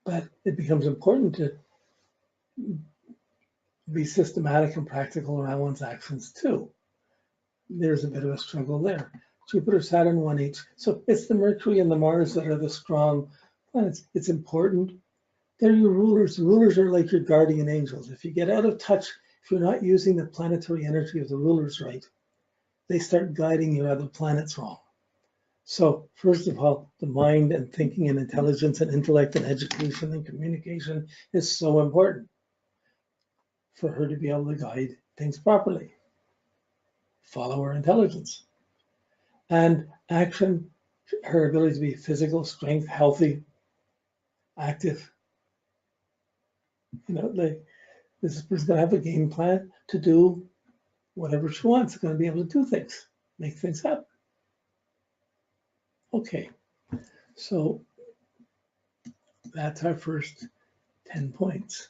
But it becomes important to be systematic and practical around one's actions too. There's a bit of a struggle there. Jupiter, Saturn, 1 each. So it's the Mercury and the Mars that are the strong planets. It's important. They're your rulers. The rulers are like your guardian angels. If you get out of touch, if you're not using the planetary energy of the rulers right, they start guiding your other planets wrong. So first of all, the mind and thinking and intelligence and intellect and education and communication is so important for her to be able to guide things properly. Follow her intelligence. And action, her ability to be physical, strength, healthy, active. You know, like this person's going to have a game plan to do whatever she wants. Going to be able to do things, make things happen. Okay, so that's our first 10 points.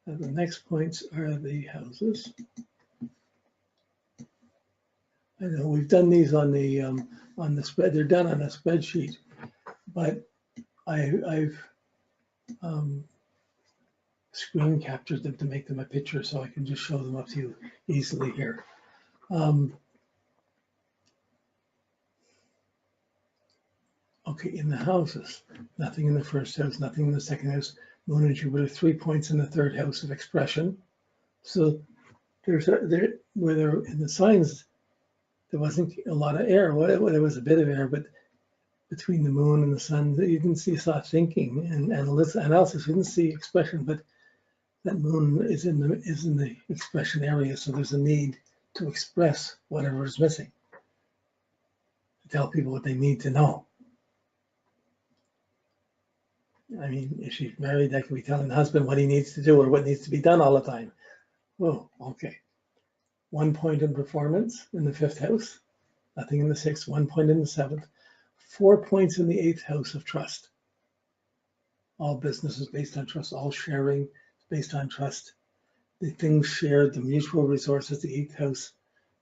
And the next points are the houses. I know we've done these on the spread. They're done on a spreadsheet, but I've screen captured them to make them a picture, so I can just show them up to you easily here. Okay, in the houses, nothing in the first house, nothing in the second house. Moon and Jupiter, 3 points in the third house of expression. So where in the signs, there wasn't a lot of air. Well, there was a bit of air, but between the moon and the sun, you didn't see thought thinking and analysis. You didn't see expression, but that moon is in the expression area, so there's a need to express whatever is missing, to tell people what they need to know. I mean, if she's married, that could be telling the husband what he needs to do or what needs to be done all the time. Oh, okay. 1 point in performance in the 5th house, nothing in the 6th, 1 point in the 7th, 4 points in the 8th house of trust. All business is based on trust, all sharing is based on trust. The things shared, the mutual resources, the 8th house,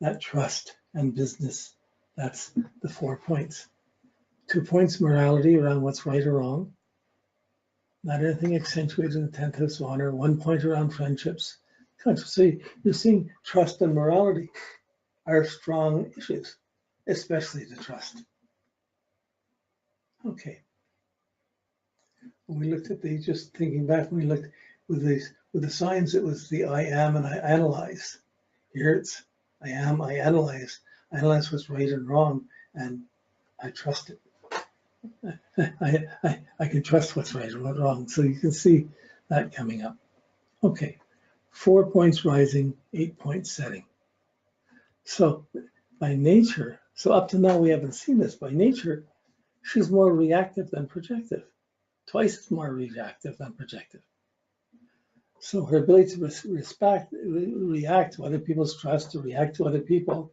that trust and business, that's the 4 points. 2 points morality around what's right or wrong. Not anything accentuated in the 10th house of honor. 1 point around friendships. So you're seeing trust and morality are strong issues, especially the trust. Okay. When we looked at just thinking back, when we looked with the signs, it was the I am and I analyze. Here it's I am, I analyze what's right and wrong, and I trust it. I can trust what's right and what's wrong. So you can see that coming up. Okay, 4 points rising, 8 points setting. So by nature, so up to now we haven't seen this, by nature, she's more reactive than projective, twice as more reactive than projective. So her ability to react to other people's trust, to react to other people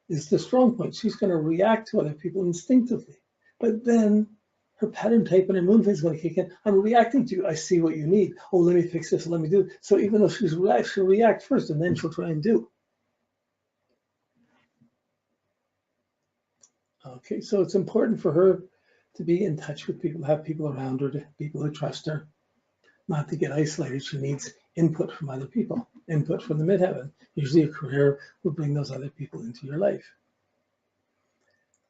is the strong point. She's going to react to other people instinctively. But then her pattern type and her moon phase is going to kick in. I'm reacting to you. I see what you need. Oh, let me fix this. Let me do it. So even though she'll react first and then she'll try and do. Okay, so it's important for her to be in touch with people, have people around her, people who trust her, not to get isolated. She needs input from other people, input from the midheaven. Usually a career will bring those other people into your life.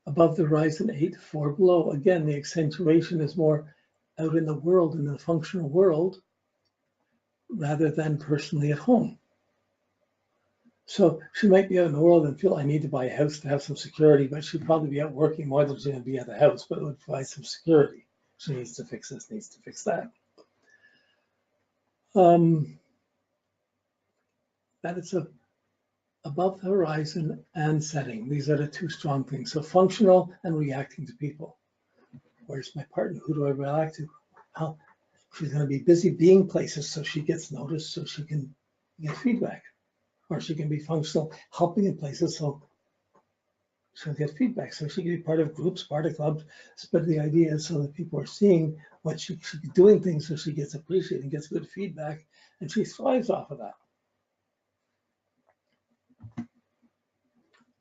Above the horizon, 8, 4 below. Again, the accentuation is more out in the world, in the functional world, rather than personally at home. So she might be out in the world and feel I need to buy a house to have some security, but she'd probably be out working more than she's going to be at the house, but it would provide some security. She needs to fix this, needs to fix that. That is above the horizon and setting. These are the 2 strong things. So functional and reacting to people. Where's my partner? Who do I react to? How? She's going to be busy being places so she gets noticed, so she can get feedback. Or she can be functional, helping in places so she'll get feedback. So she can be part of groups, part of clubs, spread the ideas so that people are seeing what she's doing things so she gets appreciated and gets good feedback, and she thrives off of that.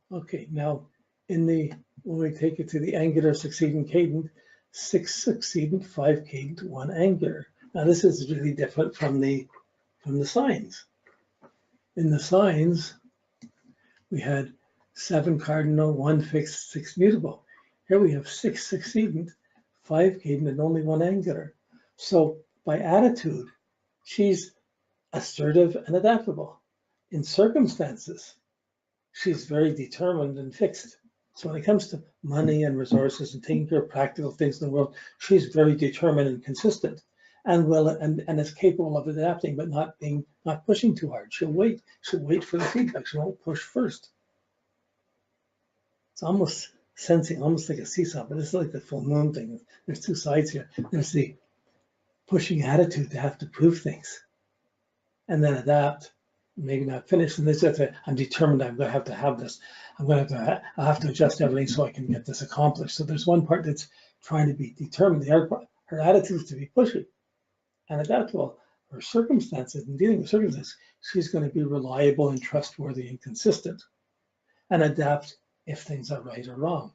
Okay, now when we take it to the angular succeeding cadent, 6 succeedent, 5 cadent, 1 angular. Now this is really different from the signs. In the signs, we had 7 cardinal, 1 fixed, 6 mutable. Here we have 6 succeedent, 5 cadent, and only 1 angular. So by attitude, she's assertive and adaptable. In circumstances, she's very determined and fixed. So when it comes to money and resources and taking care of practical things in the world, she's very determined and consistent, and is capable of adapting, but not pushing too hard. She'll wait for the feedback. She won't push first. It's almost sensing, almost like a seesaw, but it's like the full moon thing. There's 2 sides here. There's the pushing attitude to have to prove things, and then adapt, maybe not finish. And this is I'm determined. I'm going to have this. I have to adjust everything so I can get this accomplished. So there's one part that's trying to be determined. The other part, her attitude is to be pushy and adaptable. Her circumstances and dealing with circumstances, she's going to be reliable and trustworthy and consistent, and adapt if things are right or wrong.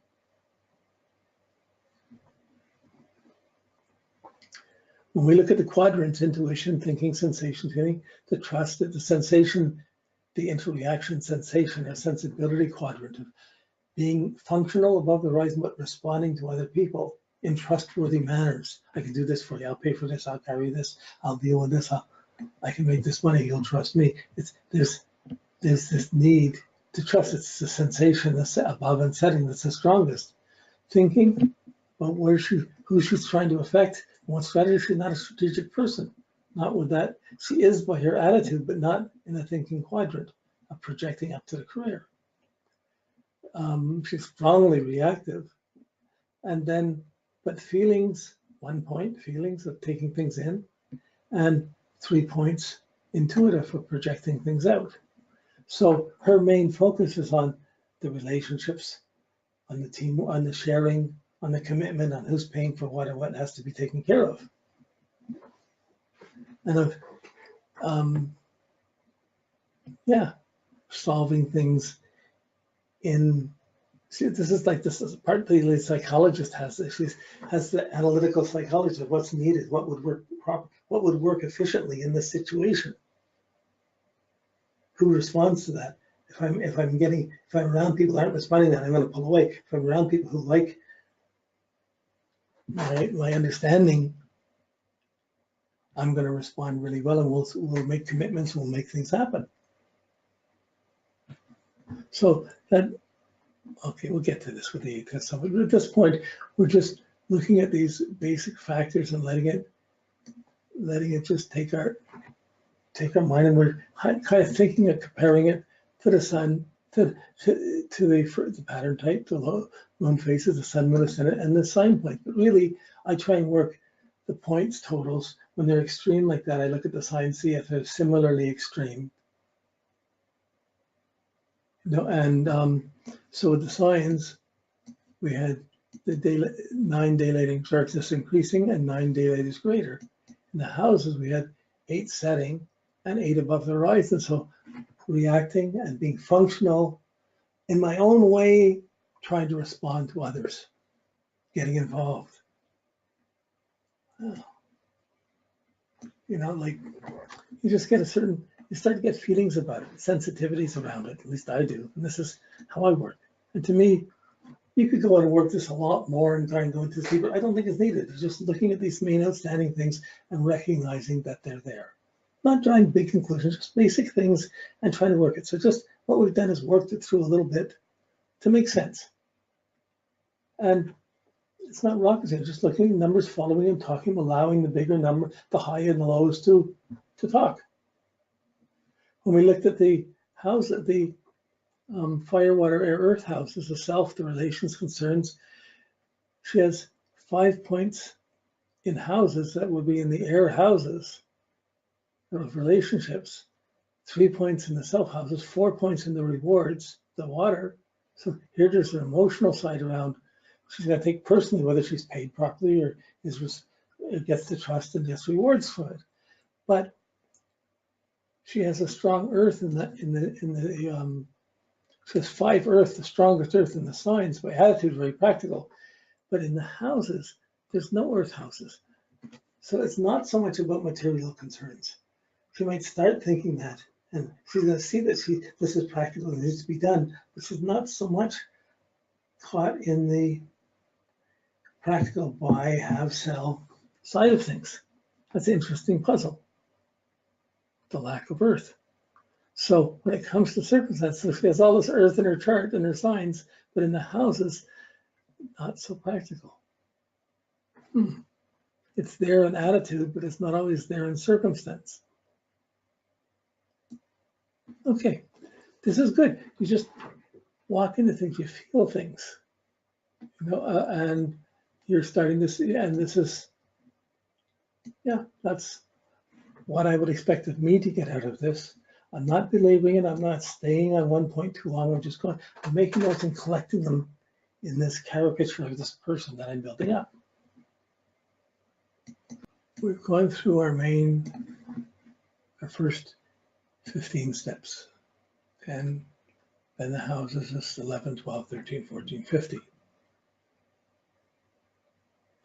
When we look at the quadrants, intuition, thinking, sensation, feeling, the trust, the sensation, the interreaction sensation, or sensibility quadrant of being functional above the horizon, but responding to other people in trustworthy manners. I can do this for you. I'll pay for this. I'll carry this. I'll deal with this. I can make this money. You'll trust me. There's this need to trust. It's the sensation that's above and setting that's the strongest. Thinking about who she's trying to affect. What strategy? She's not a strategic person. Not with that. She is by her attitude, but not in a thinking quadrant of projecting up to the career. She's strongly reactive. And then, but feelings, 1 point, feelings of taking things in, and 3 points, intuitive for projecting things out. So her main focus is on the relationships, on the team, on the sharing, on the commitment, on who's paying for what and what has to be taken care of. And of, solving things in, see, this is partly the psychologist has this. She has the analytical psychology of what's needed, what would work proper, what would work efficiently in this situation. Who responds to that? If I'm around people that aren't responding to that, I'm going to pull away. If I'm around people who like my understanding, I'm going to respond really well, and we'll make commitments, we'll make things happen. So that, okay, we'll get to this with the test. So at this point, we're just looking at these basic factors and letting it just take our mind, and we're kind of thinking of comparing it to the sun, to the pattern type, the moon phases, the sun, moon, ascendant, and the sign point. But really, I try and work the points totals when they're extreme like that. I look at the signs, see if they're similarly extreme. So with the signs, we had the 9 daylighting darkness increasing and 9 daylight is greater. In the houses, we had 8 setting and 8 above the horizon. So reacting and being functional in my own way, trying to respond to others, getting involved. Like you just get you start to get feelings about it, sensitivities around it. At least I do. And this is how I work. And to me, you could go out and work this a lot more and try and go into sleep, but I don't think it's needed. It's just looking at these main outstanding things and recognizing that they're there. Not drawing big conclusions, just basic things and trying to work it. So just what we've done is worked it through a little bit to make sense. And it's not rocket science, just looking at numbers, following and talking, allowing the bigger number, the high and the lows to talk. When we looked at the house, the fire, water, air, earth houses, the self, the relations, concerns, she has 5 points in houses that would be in the air houses of relationships, 3 points in the self houses, 4 points in the rewards, the water. So here there's an emotional side around. She's going to take personally whether she's paid properly or gets the trust and gets rewards for it. But she has a strong earth she has 5 earth, the strongest earth in the signs. By attitude, very practical. But in the houses, there's no earth houses. So it's not so much about material concerns. She might start thinking that, and she's going to see that this is practical and needs to be done, but she's not so much caught in the practical buy, have, sell side of things. That's an interesting puzzle, the lack of earth. So when it comes to circumstances, she has all this earth in her chart and her signs, but in the houses, not so practical. It's there in attitude, but it's not always there in circumstance. Okay, this is good. You just walk into things, you feel things, and you're starting to see, and this is, yeah, that's what I would expect of me to get out of this. I'm not belaboring it. I'm not staying on one point too long. I'm making notes and collecting them in this caricature of this person that I'm building up. We're going through our first 15 steps. And then the houses is 11, 12, 13, 14, 15.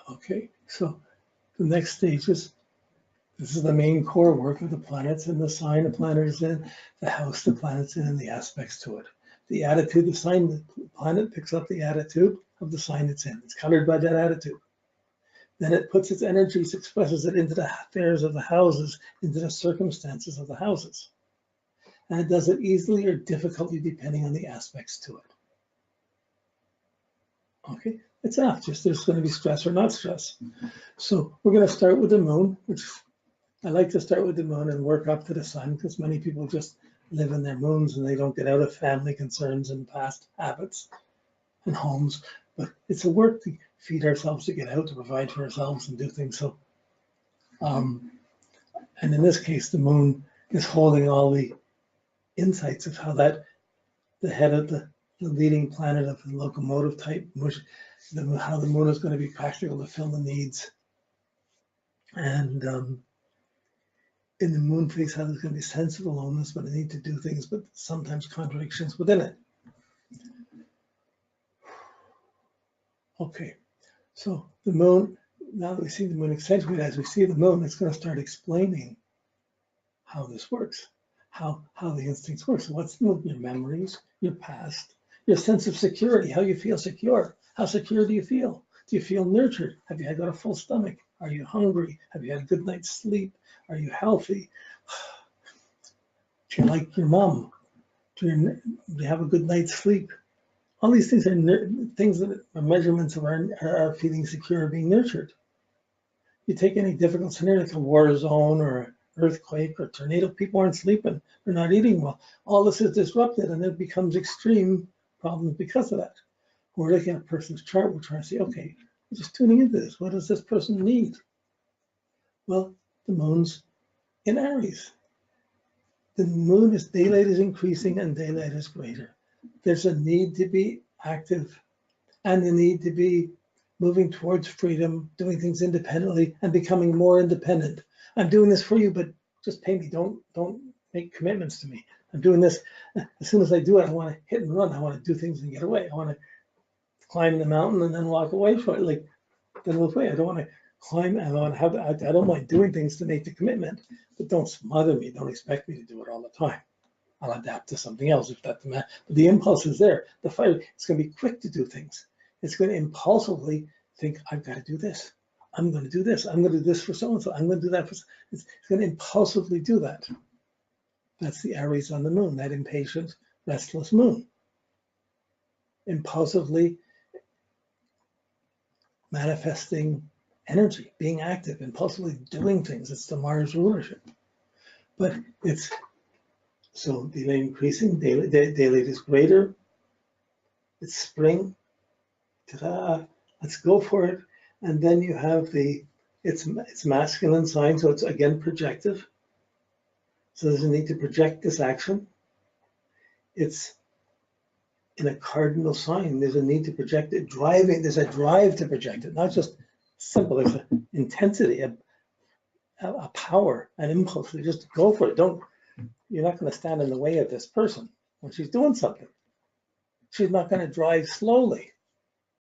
Okay, so the next stage is, this is the main core work of the planets and the sign the planet is in, the house the planet's in, and the aspects to it. The attitude, the sign, the planet picks up the attitude of the sign it's in. It's colored by that attitude. Then it puts its energies, expresses it into the affairs of the houses, into the circumstances of the houses. And it does it easily or difficultly depending on the aspects to it. Okay, it's enough, just there's going to be stress or not stress. So we're going to start with the moon, which I like to start with the moon and work up to the sun, because many people just live in their moons and they don't get out of family concerns and past habits and homes. But it's a work to feed ourselves, to get out, to provide for ourselves and do things. So, and in this case, the moon is holding all the insights of how that, the head of the leading planet of the locomotive type, how the moon is going to be practical to fill the needs. And in the moon phase, how there's going to be sense of aloneness, but I need to do things, but sometimes contradictions within it. Okay, so the moon, now that we see the moon accentuated, as we see the moon, it's going to start explaining how this works, how the instincts work. So what's your memories, your past, your sense of security, how you feel secure. How secure do you feel? Do you feel nurtured? Have you got a full stomach? Are you hungry? Have you had a good night's sleep? Are you healthy? Do you like your mom? Do you have a good night's sleep? All these things are things that are measurements of our feeling secure, being nurtured. You take any difficult scenario like a war zone or an earthquake or tornado, people aren't sleeping, they're not eating well. All this is disrupted and it becomes extreme problems because of that. We're looking at a person's chart, we're trying to say, okay, we're just tuning into this. What does this person need? Well, the moon's in Aries. The moon is, daylight is increasing and daylight is greater. There's a need to be active and the need to be moving towards freedom, doing things independently and becoming more independent. I'm doing this for you, but just pay me. Don't make commitments to me. I'm doing this. As soon as I do it, I want to hit and run. I want to do things and get away. I want to climb the mountain and then walk away from it. Like, then walk away. I don't want to climb. I don't mind doing things to make the commitment, but don't smother me. Don't expect me to do it all the time. I'll adapt to something else if that's the matter. But the impulse is there. The fire, it's going to be quick to do things. It's going to impulsively think, I've got to do this. I'm going to do this. I'm going to do this for so-and-so. I'm going to do that for, it's going to impulsively do that. That's the Aries on the moon, that impatient, restless moon. Impulsively manifesting energy, being active, impulsively doing things. It's the Mars rulership. But it's, so daylight increasing, daylight is greater. It's spring. Ta-da! Let's go for it. And then you have it's masculine sign, so it's again projective. So there's a need to project this action. It's in a cardinal sign. There's a need to project it, driving. There's a drive to project it, not just simple. There's an intensity, a power, an impulse. You just go for it. You're not going to stand in the way of this person when she's doing something. She's not going to drive slowly.